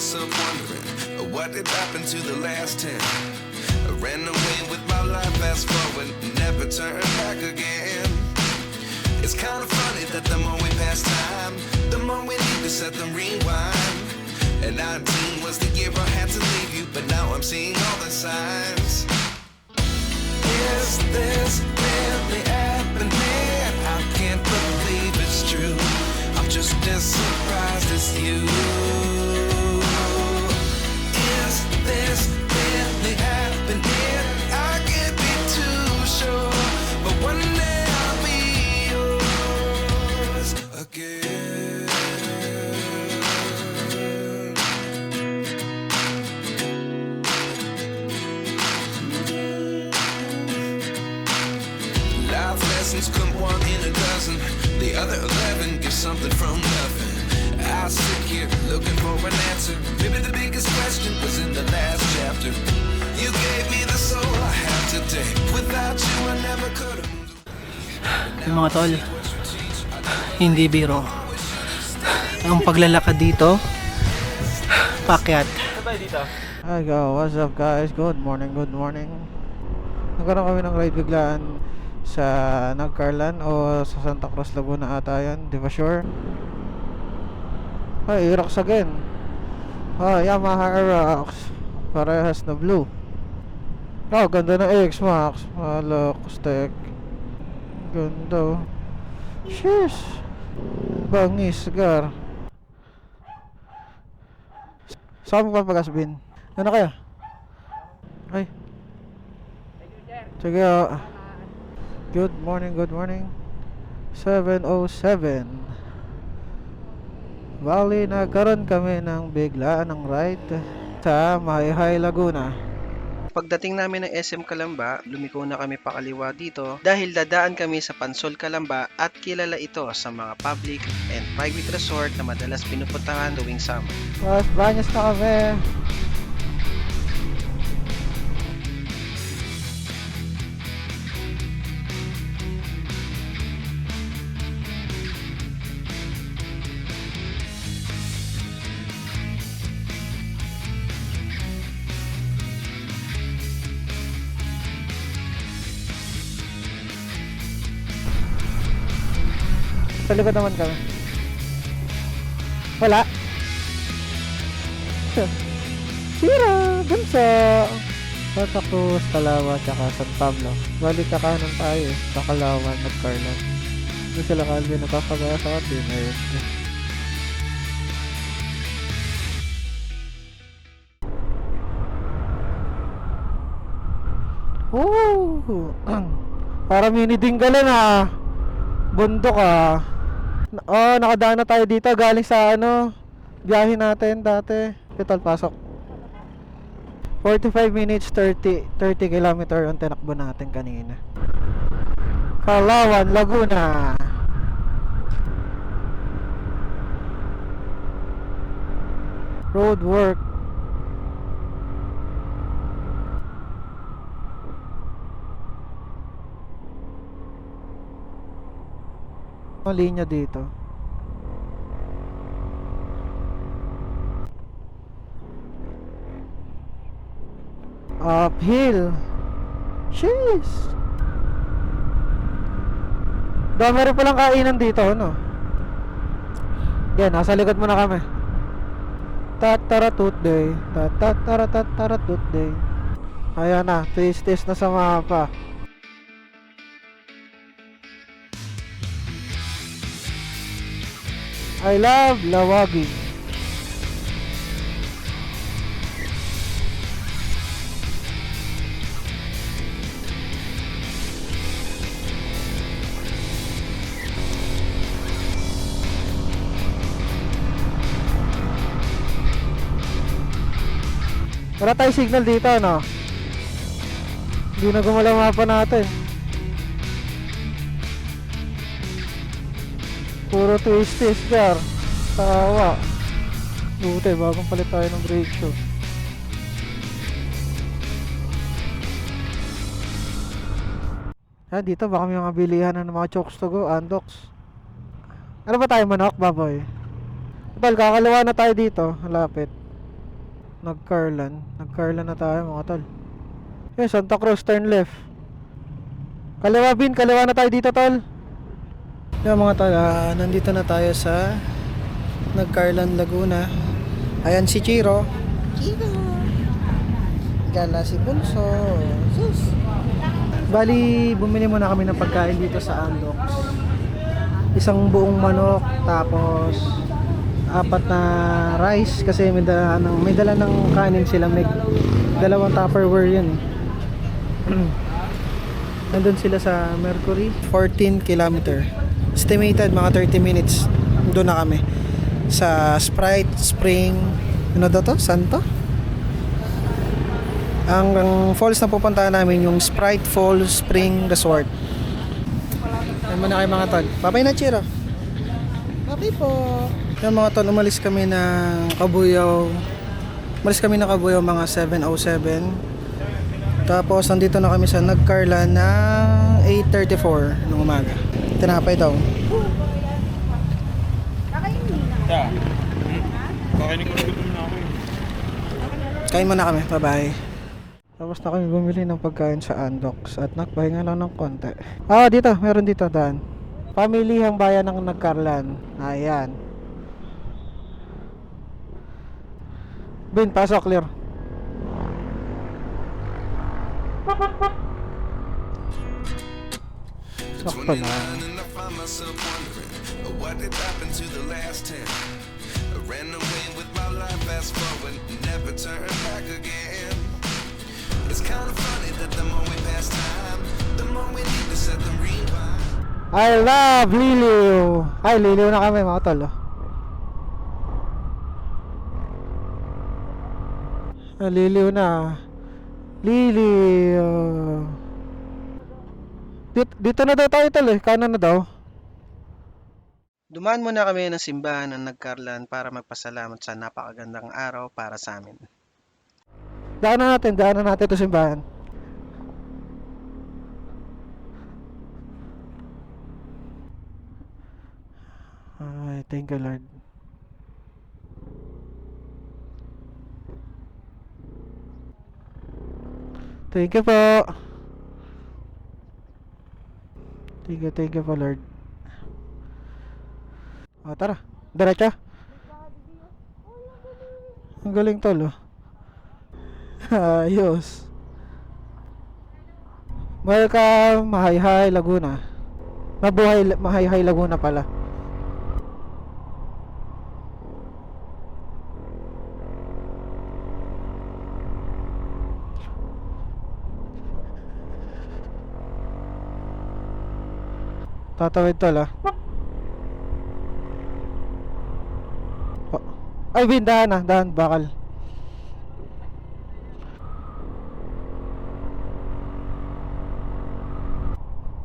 myself wondering what did happen to the last 10. I ran away with my life, fast forward, never turn back again. It's kind of funny that the more we pass time, the more we need to set them rewind. And 19 was the year I had to leave you, but now I'm seeing all the signs. Is this really happening? I can't believe it's true. I'm just as surprised as you. Is this really happening? I can't be too sure, but one day I'll be yours again. Life lessons come one in a dozen. The other 11 give something from nothing. I sit here looking for an answer. Maybe the biggest question was in the last chapter. You gave me the soul I have today. Without you I never could have. Yung mga tol, hindi biro. Ang paglalakad dito, pakyat. Hi go, what's up guys? Good morning, good morning. Nagkaroon kami ng ride biglaan sa Nagcarlan o sa Santa Cruz, Laguna ata yan, di ba sure? Ay, Aerox again. Yamaha Aerox, parehas na blue. Oh, ganda ng X-Max. Malakostek. Ganda. Sheesh. Bangis, gar. Saan mo pa pagasbin? Ano kaya? Ay. Sige. Good morning, good morning. 7:07. Bali, nagkaroon kami ng biglaan ng ride sa Mahihai, Laguna. Pagdating namin ng SM Calamba, lumiko na kami pakaliwa dito dahil dadaan kami sa Pansol Calamba at kilala ito sa mga public and private resort na madalas pinupuntahan tuwing summer. Mas banyas na kami. Sa likod naman kami. Wala. Sira. Dun sa Santa Cruz, Calauan, tsaka San Pablo. Balik kakanan tayo sa Calauan at Carlan. Doon sila Calvin nakapagaya sa atin. Oh, para mini dinggalan ah. Bundok ah. Oh, nakadaan na tayo dito galing sa biyahe natin dati. Ito pasok. 45 minutes 30 kilometer ang tinakbo natin kanina. Calauan, Laguna. Road work. Ang linya dito. Uphill. Jeez. Dami rin palang kainan dito, no? Yan, nasa likod mo na kami. Tataratut day. Tataratataratut day. Ayan na, taste na sa mapa. I love Lawaging. Wala tayong signal dito, no? Hindi na gumalaw mapa natin. Puro twist car. Tawa. Buti, bagong palit tayo ng brake shoe. Dito baka may mga bilihan ng mga chokes to go, Andox. Ano ba tayo, manok, baboy? Tol, kakalawa na tayo dito, malapit. Nagcarlan na tayo mga tol. Santa Cruz, turn left. Kaliwa bin, kaliwa na tayo dito tol. Mga tol, nandito na tayo sa Nagcarlan, Laguna. Ayan si Chiro. Gala si Bunso. Sus. Bali, bumili muna kami ng pagkain dito sa Andox. Isang buong manok, tapos 4 na rice kasi may dala ng kanin sila, may 2 Tupperware yun eh. Nandun sila sa Mercury, 14 kilometer. Estimated mga 30 minutes. Doon na kami sa Sprite Spring, ano daw to? Santo? Ang falls na pupuntahan namin yung Sprite Falls Spring Resort. Yan muna kayo mga tol. Babay na Chiro. Babay po. Yan mga tol, umalis kami ng Cabuyao. Mga 7:07. Tapos nandito na kami sa Nagcarlan na 8:34 ng umaga. Tinapay daw. Kain muna kami. Bye-bye. Tapos na kami bumili ng pagkain sa Andox at nagpahinga lang ng konti. Dito. Meron dito daan. Pamilihang bayan ng Nagcarlan. Ayan. Bin, pasok, clear. Sakto na. And I find myself wondering what did happen to the last 10. I ran away with my life, fast forward, never turn back again. It's kind of funny that the more we pass time, the more we need to set the rewind. I love Liliw. Ay, Liliw na kami mga tol. Liliw na. Liliw. Dito na daw tayo tol eh. Kanan na daw. Dumaan muna kami ng simbahan ng Nagcarlan para magpasalamat sa napakagandang araw para sa amin. Daanan natin ito simbahan. Ay, thank you Lord. Thank you po. Thank you po Lord. Tara, diretso. Ang galing tol oh. Ayos. Welcome Mahayhay Laguna. Mabuhay Mahayhay Laguna pala. Tatawid tol ah. Ay, Bin, dahan bakal.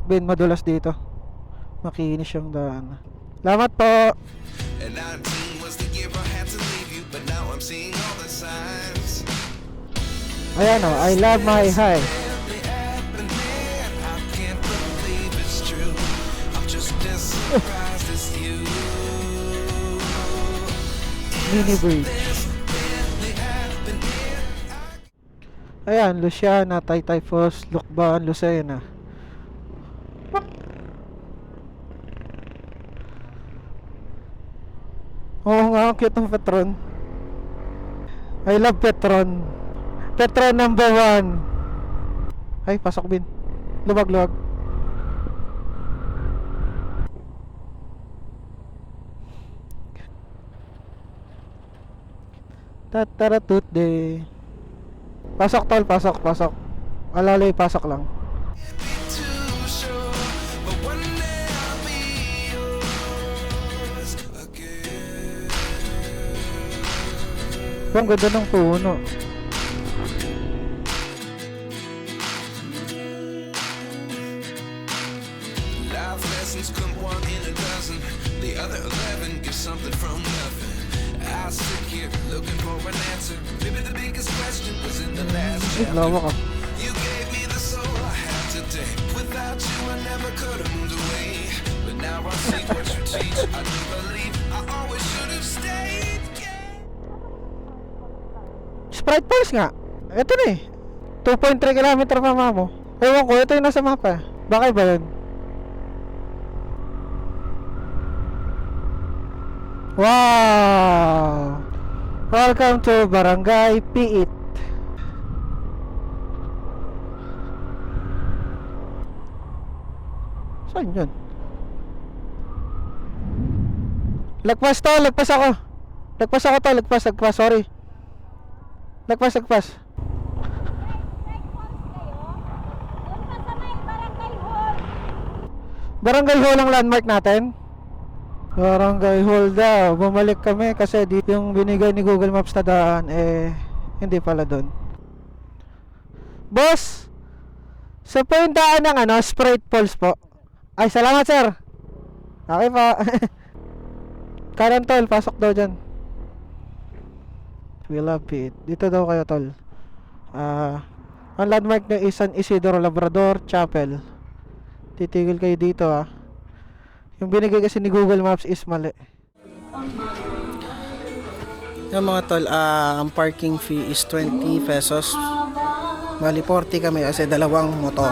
Bin, madulas dito. Makinis yung daan. Salamat po. And 19 was the year I had to leave you, but now I'm seeing all the signs. Ayan o, I love my high. Every happening, I can't believe it's true. I'm just as surprised as you. Mini bridge. Ayan, Luciana, Taytay Falls, Lukban, Lucena. Oo nga, ang cute ng Petron. I love Petron. Petron number 1. Ay, pasok Bin. Luwag. Tataratut de. Pasok tol, pasok. Alalay, pasok lang. Too sure, but one day I'll be yours again. Ang ganda ng puno. Life lessons come one in a dozen. The other 11 give something from nothing. I sit here looking for an answer. Maybe the biggest question was in the last chapter. Lawa ka. You gave me the soul I have today. Without you, I never could have moved away. But now I see what you teach. I do believe I always should have stayed. Yeah. Sprite Falls nga. Ito na eh. 2.3 kilometer pa mo. Ewan ko, ito yung nasa mapa. Bakit ba yun? Wow! Welcome to Barangay Piit. Saan yun? Lagpas to, lagpas ako. Lagpas, sorry. Lagpas. Barangay Hall ang landmark natin. Barangay Hall daw. Bumalik kami kasi dito yung binigay ni Google Maps na daan hindi pala doon. Boss, sa po yung daan ng Sprite Falls po. Ay, salamat sir. Okay pa. Kanan tol, pasok daw dyan. We love it. Dito daw kayo tol. Ang landmark na is San Isidro Labrador Chapel. Titigil kayo dito Yung binigay kasi ni Google Maps is mali. Yung mga tol, ang parking fee is 20 pesos. Bali 40 kami kasi dalawang motor.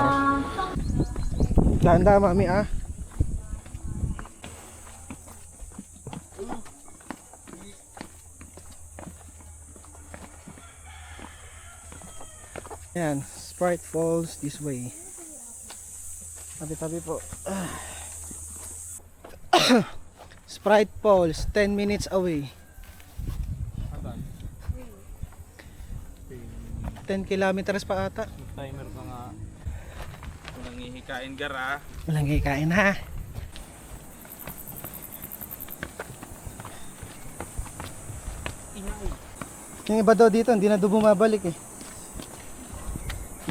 Dahan-dahan mami Yan, Sprite Falls this way. Tabi-tabi po. Sprite Falls, 10 minutes away. 10 kilometers pa ata. Timer pa nga. Walang hihikain gara. Walang hikain ha. Yung iba daw dito, hindi na daw bumabalik eh.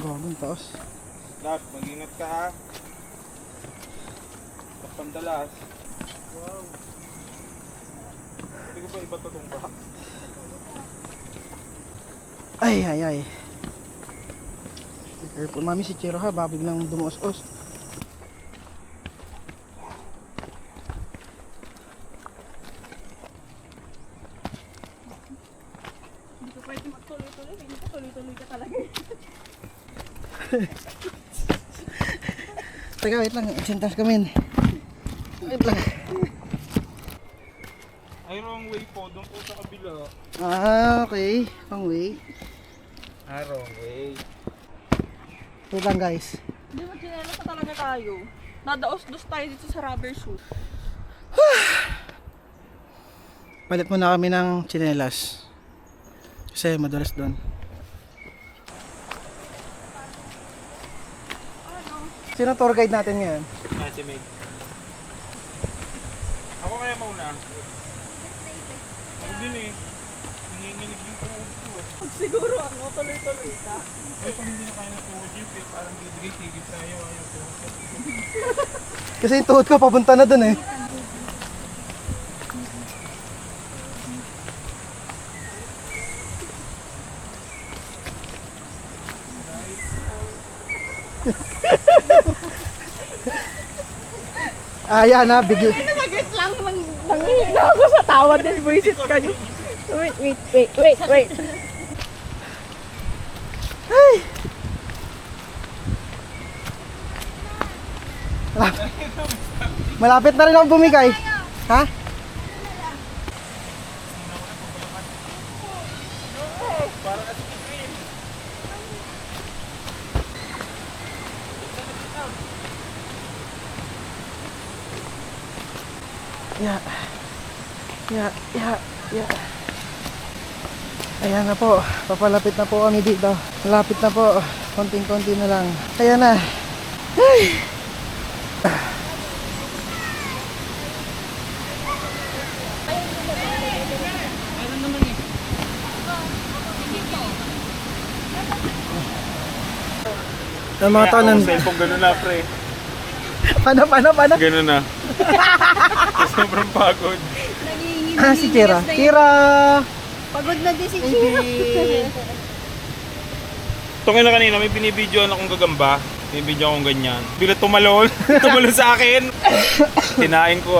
Gawin taos. Lab, mag-ingat ka ha. Pandalas. Wow. Hindi ko ba iba itong ba? Ay. Careful mami si Chiro ha, biglang dumuos-os. Hindi ko pwede magtuloy-tuloy, hindi ko tuloy-tuloy ka talaga. Teka, wait lang, sintas kami. Wait lang. Ay, wrong way po. Doon po sa kabila. Okay. Wrong way. Wrong way. Wait lang guys. Hindi mo chinela pa talaga tayo. Nadaos-dos tayo dito sa rubber shoe. Palit muna kami ng tsinelas. Kasi madalas doon. Sino tour guide natin ngayon? Si Meg. Ako kaya mauna. Ako din eh. Nanginginig yung tuhod ko eh. Siguro tuloy-tuloy ka. Ay, pag hindi na kaya ng tuhod yun, parang bibigay tigil sa'yo. Ayaw tuhod. Kasi yung tuhod ko papunta na doon eh. Ayan na, bigla. Nag-wait lang, nangihina ako sa tawa din, buisit ka niyo. Wait. Ay! Malapit na rin ako bumigay. Ha? Yeah. Ayan na po, papalapit na po kami dito. Malapit na po, konting-konti na lang. Ayan na. Ay! Ang mga taon ng... Cellphone gano'n na pre. Paano? Gano'n na. Sobrang pagod. Si Kira. Pagod na din si Chiro. Tungin na kanina, may binibidyoan akong gagamba. May video akong ganyan. Bigla tumalon. Tumalon sa akin. Tinain ko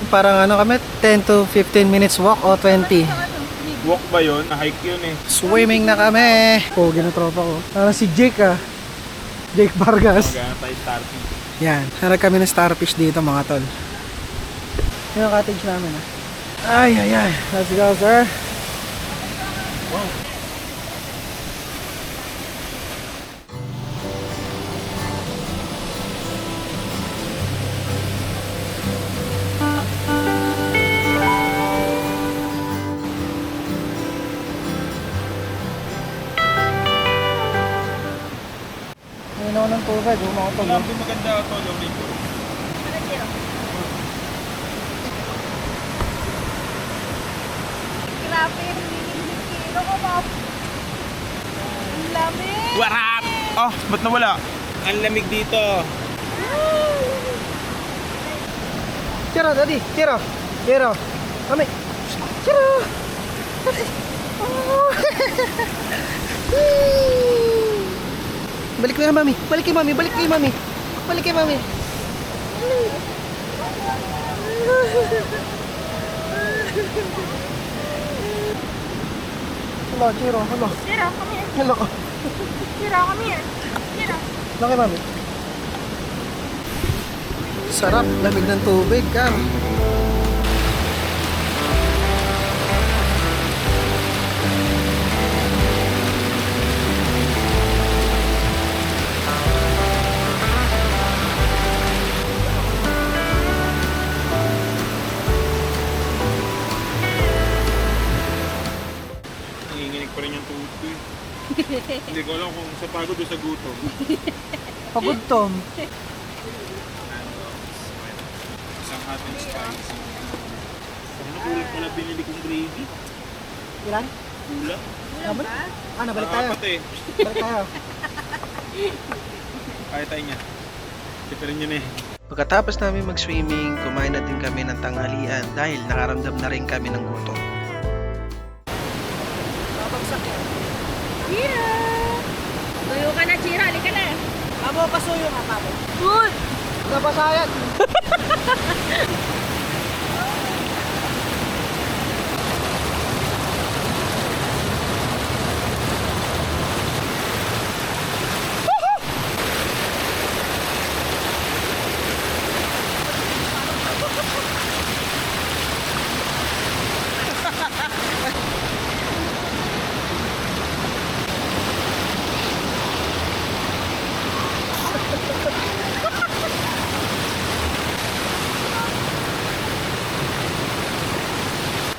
Parang kami, 10 to 15 minutes walk o 20. Walk ba yun? Hike yun eh. Swimming na kami. Pogi na tropa ko. Parang si Jake Jake Vargas. Magana tayo starting. Yan, harap kami ng starfish dito mga tol. Yan ang cottage namin Ay. Let's go, sir. Ngayon ako ng tubig, umakotog. Alam ko maganda ito, Lori. Grabe, kilo ko ba? Ang lamig! What up? Oh, ba't nawala? Ang lamig dito. Tira, daddy. Tira. Mami. Tira. Balik ko yan, mami. Balik kay mami. Hello, Chiro. Hello. Tira, come here. Hello. Tira, come here. Tira. Laki, mami. Sarap, lamig ng tubig, Kar. Nanginginig pa rin yung tuhod ko eh. Hindi ko alam kung sa pagod o sa gutom. Pagod, Tom. Isang hot and spicy. Ano kulang pala binili kong gravy? Ilan? Kulang? Naman? Nabalik tayo. Apat eh. Balik tayo. Kaya tayo niya. Tipirin yun eh. Pagkatapos namin mag-swimming, kumain na din kami ng tanghalian dahil nakaramdam na rin kami ng gutom. Tira! Tuyo ka na, Chira. Halika na. Amo, pasuyo ka, mami. Good! Napasayan.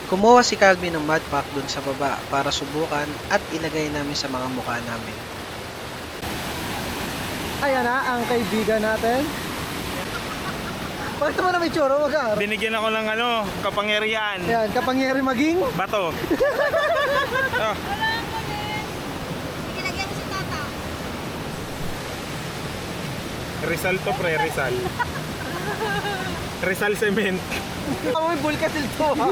Kumuha si Calvin ng mud pack dun sa baba para subukan at ilagay namin sa mga mukha namin. Ayan na, ang kaibigan natin. Bakit naman na may tsura, Magar? Binigyan ako ng ano, kapangyarihan. Ayan, kapangyari maging. Bato. Ah, Ilagyan mo si Tata. Rizal to pre, Rizal. Rizal Cement. Amoy bulkasil to, ha?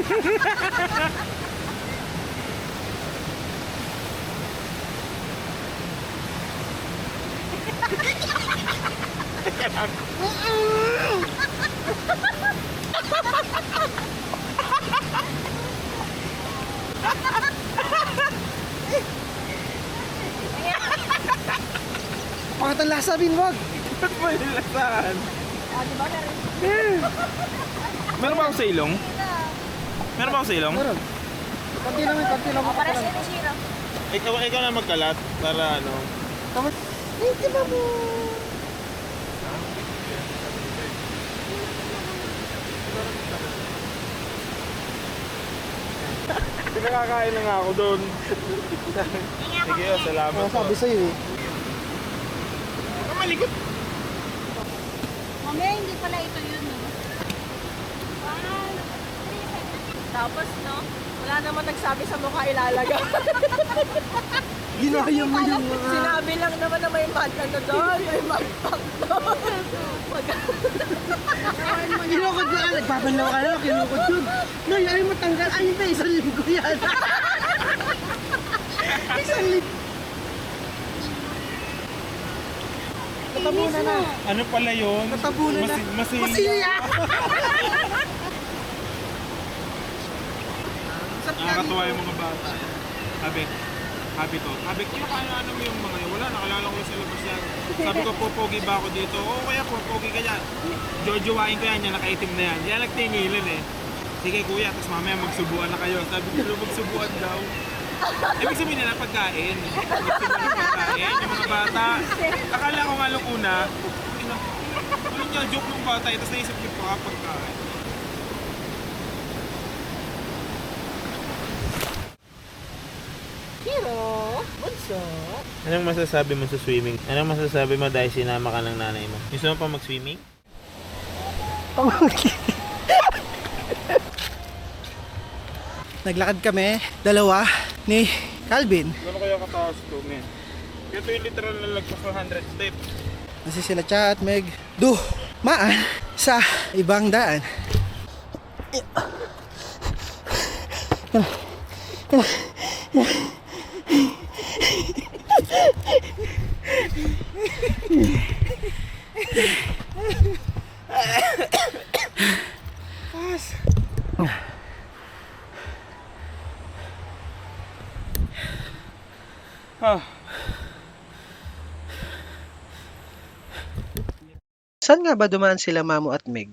Pangat ang lasa, Binwag. Ba't mo nilasahan? Ah, di ba meron? Meron ba akong sa ilong? Meron ba akong sa ilong? Meron. Konti lang O, para sa ni Chira. Ikaw na magkalat para ano. Ay, diba mo? Pinakakain na nga ako doon. Sige, salamat po. Sabi sa'yo eh. Malikot. Mami, hindi pala ito yun. No? Tapos, no? Wala naman nagsabi sa mukha ilalaga. Ginaya mo yung mga... Sinabi lang naman na may mad ano doon, may magpak doon. Kinukod na ka, nagpapalaw ka na, kinukod yun. Nay, ayaw mo tanggal. Ay, hindi, isang linggo yan. Isang linggo. Natabunan na. Ano pala yun? Natabunan na. Masili. Masili ah! Sa Nakakatuwa yung mga bata. Sabi ko, ano mo yung mga yun? Wala, nakalala ko yung sa labas yan. Sabi ko, popogi ba ako dito? Oo, kaya popogi ka yan. Jojowain ko yan, nakaitim na yan. Yan nagtingilan eh. Sige kuya, tapos mamaya magsubuan na kayo. Sabi ko, magsubuan daw. Ibig sabihin nila pagkain. Magsubuan ng pagkain. Yung mga bata, akala ko nga nung una, ano niya, joke ng bata, tapos naisip niyo pa pagkain. Hero, bunso. Anong masasabi mo sa swimming? Anong masasabi mo dahil sinama ka ng nanay mo? Gusto mo pa mag-swimming? Naglakad kami, dalawa, ni Calvin. Gano'n kaya kataas to, men? Ito yung literal na lagpas ng 100 steps. Kasi sila Cha at Meg dumaan sa ibang daan. Saan nga ba dumaan sila Mamo at Meg?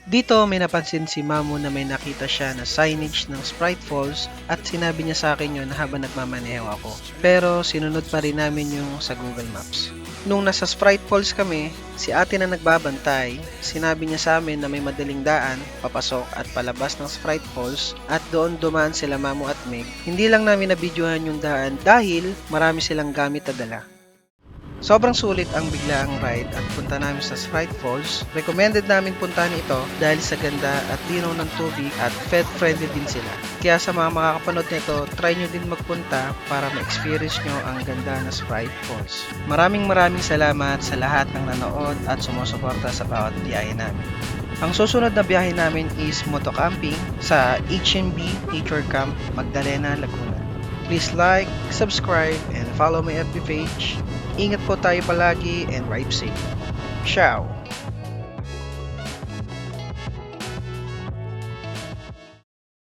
Dito may napansin si Mamo na may nakita siya na signage ng Sprite Falls at sinabi niya sa akin yun habang nagmamaneho ako. Pero sinunod pa rin namin yung sa Google Maps. Nung nasa Sprite Falls kami, si ate na nagbabantay, sinabi niya sa amin na may madaling daan, papasok at palabas ng Sprite Falls at doon dumaan sila Mamo at Meg. Hindi lang namin nabidyohan yung daan dahil marami silang gamit na dala. Sobrang sulit ang biglaang ride at punta namin sa Sprite Falls. Recommended namin puntahan ito dahil sa ganda at linaw ng tubig at pet-friendly din sila. Kaya sa mga makakapanood nito, try nyo din magpunta para ma-experience nyo ang ganda ng Sprite Falls. Maraming salamat sa lahat ng nanood at sumusuporta sa bawat biyahe namin. Ang susunod na biyahe namin is motocamping sa HMB Nature Camp, Magdalena, Laguna. Please like, subscribe, and follow my FB page. Ingat po tayo palagi and ride safe. Ciao!